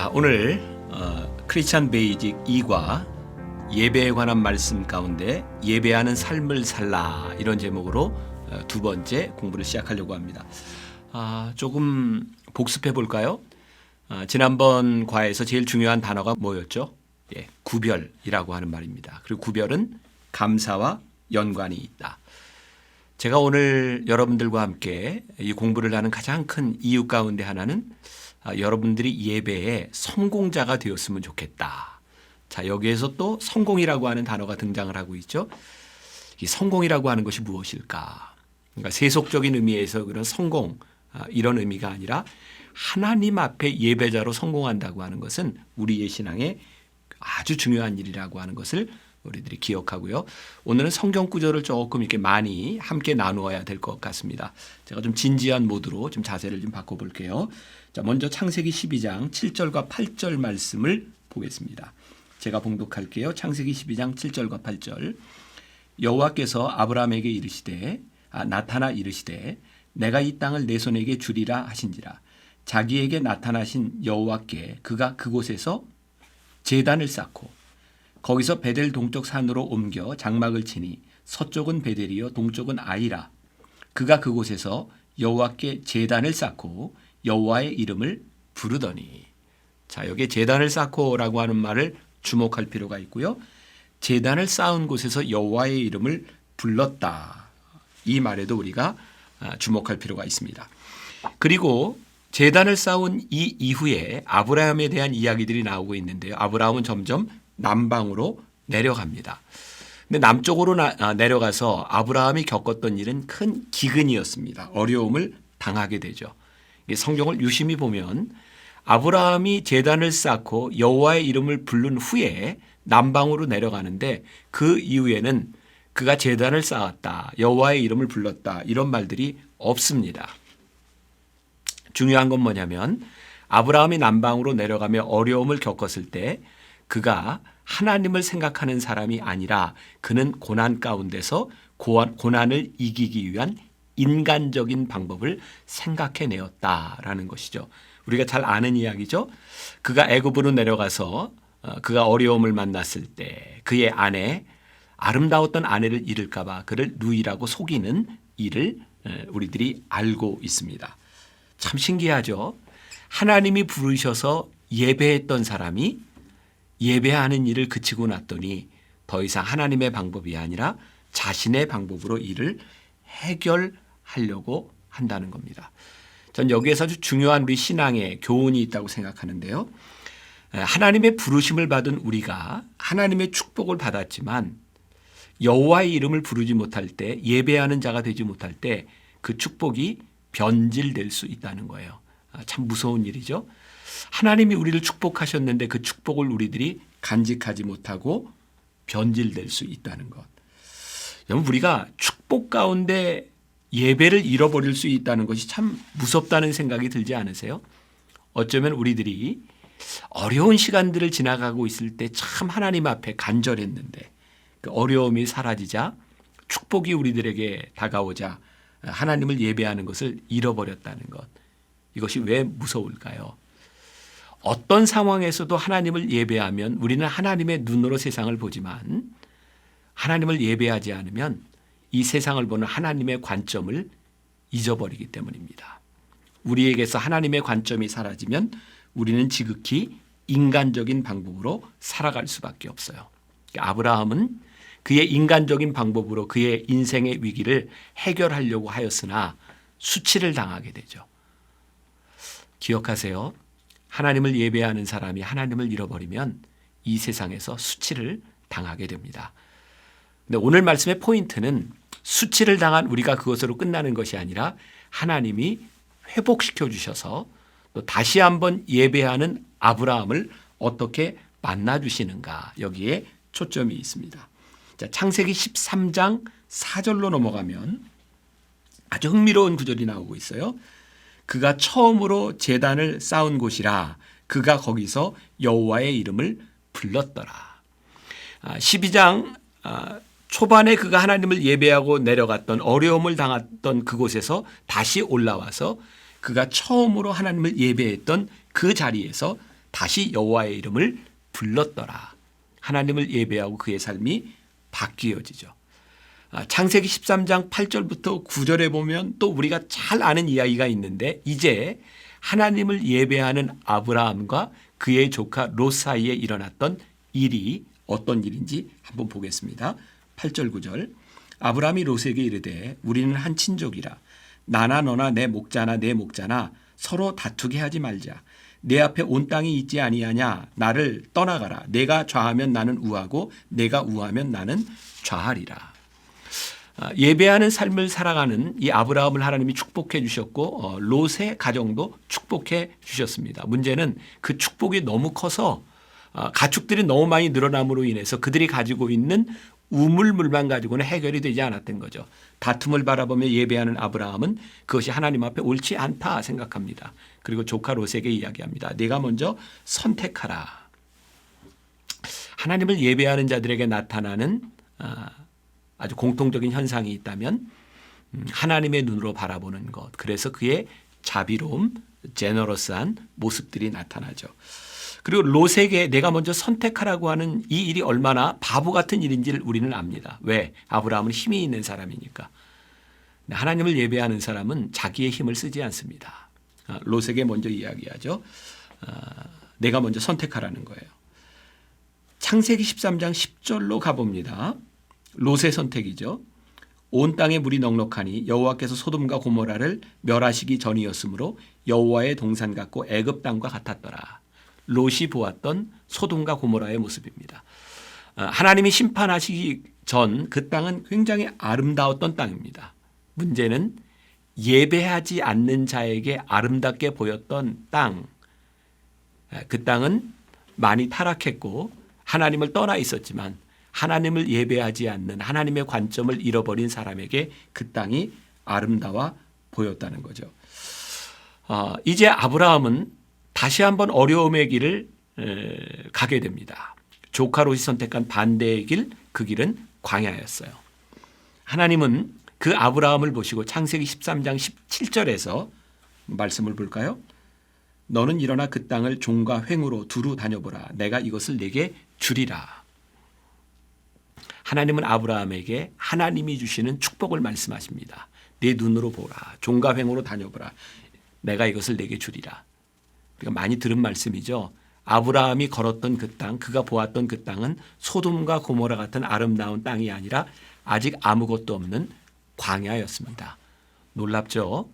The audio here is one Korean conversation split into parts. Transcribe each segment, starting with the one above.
자, 오늘 크리스찬 베이직 2과 예배에 관한 말씀 가운데 예배하는 삶을 살라 이런 제목으로 두 번째 공부를 시작하려고 합니다. 조금 복습해 볼까요? 지난번 과에서 제일 중요한 단어가 뭐였죠? 예, 구별이라고 하는 말입니다. 그리고 구별은 감사와 연관이 있다. 제가 오늘 여러분들과 함께 이 공부를 하는 가장 큰 이유 가운데 하나는 여러분들이 예배에 성공자가 되었으면 좋겠다. 자, 여기에서 또 성공이라고 하는 단어가 등장을 하고 있죠. 이 성공이라고 하는 것이 무엇일까? 그러니까 세속적인 의미에서 그런 성공 이런 의미가 아니라 하나님 앞에 예배자로 성공한다고 하는 것은 우리의 신앙에 아주 중요한 일이라고 하는 것을 우리들이 기억하고요. 오늘은 성경 구절을 조금 이렇게 많이 함께 나누어야 될 것 같습니다. 제가 좀 진지한 모드로 좀 자세를 좀 바꿔볼게요. 자, 먼저 창세기 12장 7절과 8절 말씀을 보겠습니다. 제가 봉독할게요. 창세기 12장 7절과 8절. 여호와께서 아브라함에게 이르시되 나타나 이르시되 내가 이 땅을 내 손에게 주리라 하신지라. 자기에게 나타나신 여호와께 그가 그곳에서 제단을 쌓고 거기서 베델 동쪽 산으로 옮겨 장막을 치니 서쪽은 베델이요 동쪽은 아이라. 그가 그곳에서 여호와께 제단을 쌓고 여호와의 이름을 부르더니. 자, 여기에 제단을 쌓고라고 하는 말을 주목할 필요가 있고요. 제단을 쌓은 곳에서 여호와의 이름을 불렀다. 이 말에도 우리가 주목할 필요가 있습니다. 그리고 제단을 쌓은 이 이후에 아브라함에 대한 이야기들이 나오고 있는데요. 아브라함은 점점 남방으로 내려갑니다. 근데 남쪽으로 내려가서 아브라함이 겪었던 일은 큰 기근이었습니다. 어려움을 당하게 되죠. 성경을 유심히 보면 아브라함이 제단을 쌓고 여호와의 이름을 부른 후에 남방으로 내려가는데 그 이후에는 그가 제단을 쌓았다, 여호와의 이름을 불렀다 이런 말들이 없습니다. 중요한 건 뭐냐면 아브라함이 남방으로 내려가며 어려움을 겪었을 때 그가 하나님을 생각하는 사람이 아니라 그는 고난 가운데서 고난을 이기기 위한 인간적인 방법을 생각해내었다라는 것이죠. 우리가 잘 아는 이야기죠. 그가 애굽으로 내려가서 그가 어려움을 만났을 때 그의 아내, 아름다웠던 아내를 잃을까 봐 그를 누이라고 속이는 일을 우리들이 알고 있습니다. 참 신기하죠. 하나님이 부르셔서 예배했던 사람이 예배하는 일을 그치고 났더니 더 이상 하나님의 방법이 아니라 자신의 방법으로 일을 해결하려고 한다는 겁니다. 전 여기에서 아주 중요한 우리 신앙의 교훈이 있다고 생각하는데요. 하나님의 부르심을 받은 우리가 하나님의 축복을 받았지만 여호와의 이름을 부르지 못할 때, 예배하는 자가 되지 못할 때 그 축복이 변질될 수 있다는 거예요. 참 무서운 일이죠. 하나님이 우리를 축복하셨는데 그 축복을 우리들이 간직하지 못하고 변질될 수 있다는 것. 여러분, 우리가 축복 가운데 예배를 잃어버릴 수 있다는 것이 참 무섭다는 생각이 들지 않으세요? 어쩌면 우리들이 어려운 시간들을 지나가고 있을 때 참 하나님 앞에 간절했는데 그 어려움이 사라지자 축복이 우리들에게 다가오자 하나님을 예배하는 것을 잃어버렸다는 것. 이것이 왜 무서울까요? 어떤 상황에서도 하나님을 예배하면 우리는 하나님의 눈으로 세상을 보지만 하나님을 예배하지 않으면 이 세상을 보는 하나님의 관점을 잊어버리기 때문입니다. 우리에게서 하나님의 관점이 사라지면 우리는 지극히 인간적인 방법으로 살아갈 수밖에 없어요. 아브라함은 그의 인간적인 방법으로 그의 인생의 위기를 해결하려고 하였으나 수치를 당하게 되죠. 기억하세요. 하나님을 예배하는 사람이 하나님을 잃어버리면 이 세상에서 수치를 당하게 됩니다. 근데 오늘 말씀의 포인트는 수치를 당한 우리가 그것으로 끝나는 것이 아니라 하나님이 회복시켜 주셔서 또 다시 한번 예배하는 아브라함을 어떻게 만나주시는가, 여기에 초점이 있습니다. 자, 창세기 13장 4절로 넘어가면 아주 흥미로운 구절이 나오고 있어요. 그가 처음으로 제단을 쌓은 곳이라 그가 거기서 여호와의 이름을 불렀더라. 12장 초반에 그가 하나님을 예배하고 내려갔던 어려움을 당했던 그곳에서 다시 올라와서 그가 처음으로 하나님을 예배했던 그 자리에서 다시 여호와의 이름을 불렀더라. 하나님을 예배하고 그의 삶이 바뀌어지죠. 창세기 13장 8절부터 9절에 보면 또 우리가 잘 아는 이야기가 있는데 이제 하나님을 예배하는 아브라함과 그의 조카 롯 사이에 일어났던 일이 어떤 일인지 한번 보겠습니다. 8절 9절 아브라함이 롯에게 이르되 우리는 한 친족이라 나나 너나 내 목자나 내 목자나 서로 다투게 하지 말자. 내 앞에 온 땅이 있지 아니하냐. 나를 떠나가라. 내가 좌하면 나는 우하고 내가 우하면 나는 좌하리라. 예배하는 삶을 살아가는 이 아브라함을 하나님이 축복해 주셨고 롯의 가정도 축복해 주셨습니다. 문제는 그 축복이 너무 커서 가축들이 너무 많이 늘어남으로 인해서 그들이 가지고 있는 우물물만 가지고는 해결이 되지 않았던 거죠. 다툼을 바라보며 예배하는 아브라함은 그것이 하나님 앞에 옳지 않다 생각합니다. 그리고 조카 롯에게 이야기합니다. 내가 먼저 선택하라. 하나님을 예배하는 자들에게 나타나는 아주 공통적인 현상이 있다면 하나님의 눈으로 바라보는 것. 그래서 그의 자비로움, 제너러스한 모습들이 나타나죠. 그리고 롯에게 내가 먼저 선택하라고 하는 이 일이 얼마나 바보 같은 일인지를 우리는 압니다. 왜? 아브라함은 힘이 있는 사람이니까. 하나님을 예배하는 사람은 자기의 힘을 쓰지 않습니다. 롯에게 먼저 이야기하죠. 내가 먼저 선택하라는 거예요. 창세기 13장 10절로 가봅니다. 롯의 선택이죠. 온 땅에 물이 넉넉하니 여호와께서 소돔과 고모라를 멸하시기 전이었으므로 여호와의 동산 같고 애굽 땅과 같았더라. 롯이 보았던 소돔과 고모라의 모습입니다. 하나님이 심판하시기 전 그 땅은 굉장히 아름다웠던 땅입니다. 문제는 예배하지 않는 자에게 아름답게 보였던 땅. 그 땅은 많이 타락했고 하나님을 떠나 있었지만 하나님을 예배하지 않는 하나님의 관점을 잃어버린 사람에게 그 땅이 아름다워 보였다는 거죠. 이제 아브라함은 다시 한번 어려움의 길을 가게 됩니다. 조카 롯이 선택한 반대의 길, 그 길은 광야였어요. 하나님은 그 아브라함을 보시고 창세기 13장 17절에서 말씀을 볼까요? 너는 일어나 그 땅을 종과 횡으로 두루 다녀보라. 내가 이것을 내게 주리라. 하나님은 아브라함에게 하나님이 주시는 축복을 말씀하십니다. 내 눈으로 보라. 종과 횡으로 다녀보라. 내가 이것을 내게 주리라. 우리가 많이 들은 말씀이죠. 아브라함이 걸었던 그 땅, 그가 보았던 그 땅은 소돔과 고모라 같은 아름다운 땅이 아니라 아직 아무것도 없는 광야였습니다. 놀랍죠?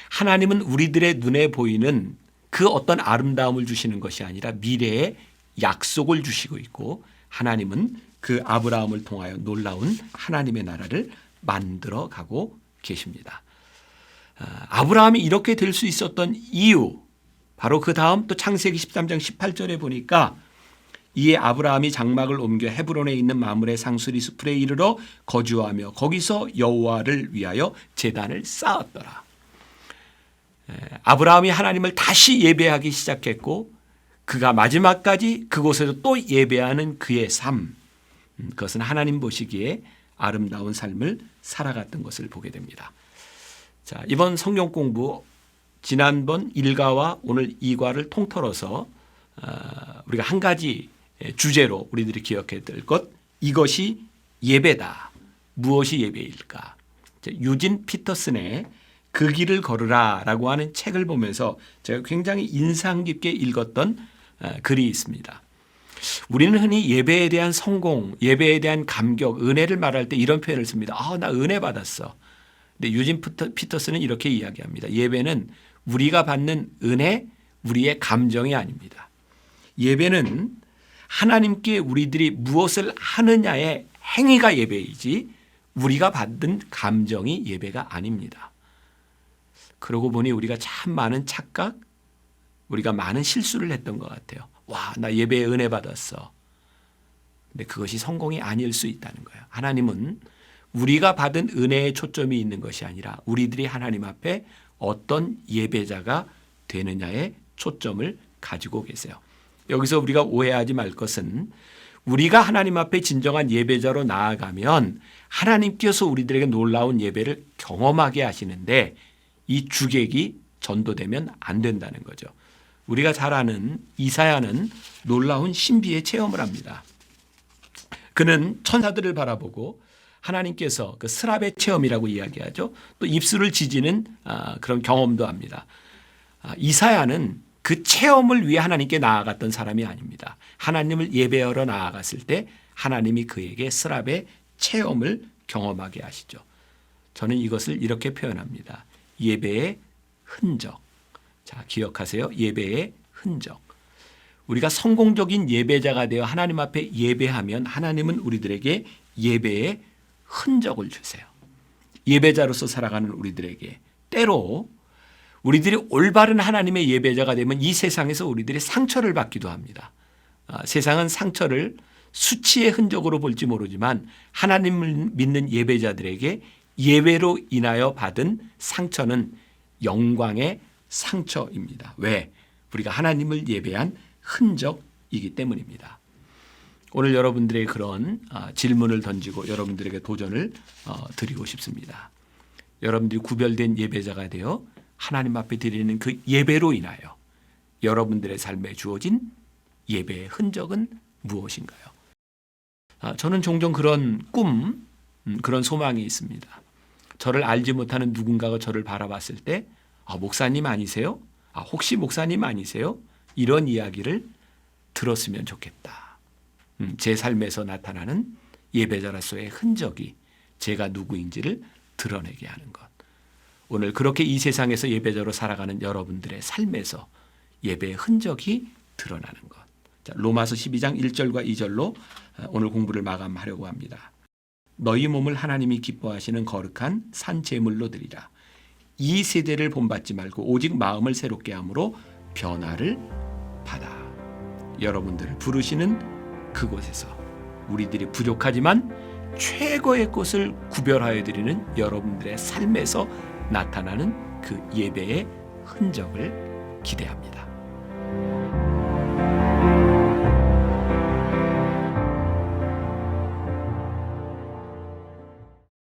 하나님은 우리들의 눈에 보이는 그 어떤 아름다움을 주시는 것이 아니라 미래의 약속을 주시고 있고 하나님은 그 아브라함을 통하여 놀라운 하나님의 나라를 만들어 가고 계십니다. 아브라함이 이렇게 될 수 있었던 이유, 바로 그 다음 또 창세기 13장 18절에 보니까 이에 아브라함이 장막을 옮겨 헤브론에 있는 마므레 상수리 수풀에 이르러 거주하며 거기서 여호와를 위하여 제단을 쌓았더라. 아브라함이 하나님을 다시 예배하기 시작했고 그가 마지막까지 그곳에서 또 예배하는 그의 삶, 그것은 하나님 보시기에 아름다운 삶을 살아갔던 것을 보게 됩니다. 자, 이번 성경 공부 지난번 1과와 오늘 2과를 통틀어서 우리가 한 가지 주제로 우리들이 기억해야 될 것, 이것이 예배다. 무엇이 예배일까? 유진 피터슨의 그 길을 걸으라 라고 하는 책을 보면서 제가 굉장히 인상 깊게 읽었던 글이 있습니다. 우리는 흔히 예배에 대한 성공, 예배에 대한 감격, 은혜를 말할 때 이런 표현을 씁니다. 나 은혜 받았어. 근데 유진 피터슨은 이렇게 이야기합니다. 예배는 우리가 받는 은혜, 우리의 감정이 아닙니다. 예배는 하나님께 우리들이 무엇을 하느냐의 행위가 예배이지 우리가 받는 감정이 예배가 아닙니다. 그러고 보니 우리가 참 많은 착각, 우리가 많은 실수를 했던 것 같아요. 와, 나 예배에 은혜 받았어. 근데 그것이 성공이 아닐 수 있다는 거예요. 하나님은 우리가 받은 은혜에 초점이 있는 것이 아니라 우리들이 하나님 앞에 어떤 예배자가 되느냐에 초점을 가지고 계세요. 여기서 우리가 오해하지 말 것은 우리가 하나님 앞에 진정한 예배자로 나아가면 하나님께서 우리들에게 놀라운 예배를 경험하게 하시는데 이 주객이 전도되면 안 된다는 거죠. 우리가 잘 아는 이사야는 놀라운 신비의 체험을 합니다. 그는 천사들을 바라보고 하나님께서 그 스랍의 체험이라고 이야기하죠. 또 입술을 지지는 그런 경험도 합니다. 이사야는 그 체험을 위해 하나님께 나아갔던 사람이 아닙니다. 하나님을 예배하러 나아갔을 때 하나님이 그에게 스랍의 체험을 경험하게 하시죠. 저는 이것을 이렇게 표현합니다. 예배의 흔적. 자, 기억하세요. 예배의 흔적. 우리가 성공적인 예배자가 되어 하나님 앞에 예배하면 하나님은 우리들에게 예배의 흔적을 주세요. 예배자로서 살아가는 우리들에게 때로 우리들이 올바른 하나님의 예배자가 되면 이 세상에서 우리들이 상처를 받기도 합니다. 세상은 상처를 수치의 흔적으로 볼지 모르지만 하나님을 믿는 예배자들에게 예배로 인하여 받은 상처는 영광의 상처입니다. 왜? 우리가 하나님을 예배한 흔적이기 때문입니다. 오늘 여러분들의 그런 질문을 던지고 여러분들에게 도전을 드리고 싶습니다. 여러분들이 구별된 예배자가 되어 하나님 앞에 드리는 그 예배로 인하여 여러분들의 삶에 주어진 예배의 흔적은 무엇인가요? 저는 종종 그런 꿈, 그런 소망이 있습니다. 저를 알지 못하는 누군가가 저를 바라봤을 때 목사님 아니세요? 혹시 목사님 아니세요? 이런 이야기를 들었으면 좋겠다. 제 삶에서 나타나는 예배자로서의 흔적이 제가 누구인지를 드러내게 하는 것. 오늘 그렇게 이 세상에서 예배자로 살아가는 여러분들의 삶에서 예배의 흔적이 드러나는 것. 자, 로마서 12장 1절과 2절로 오늘 공부를 마감하려고 합니다. 너희 몸을 하나님이 기뻐하시는 거룩한 산 제물로 드리라. 이 세대를 본받지 말고 오직 마음을 새롭게 함으로 변화를 받아. 여러분들을 부르시는 그곳에서 우리들이 부족하지만 최고의 것을 구별하여 드리는 여러분들의 삶에서 나타나는 그 예배의 흔적을 기대합니다.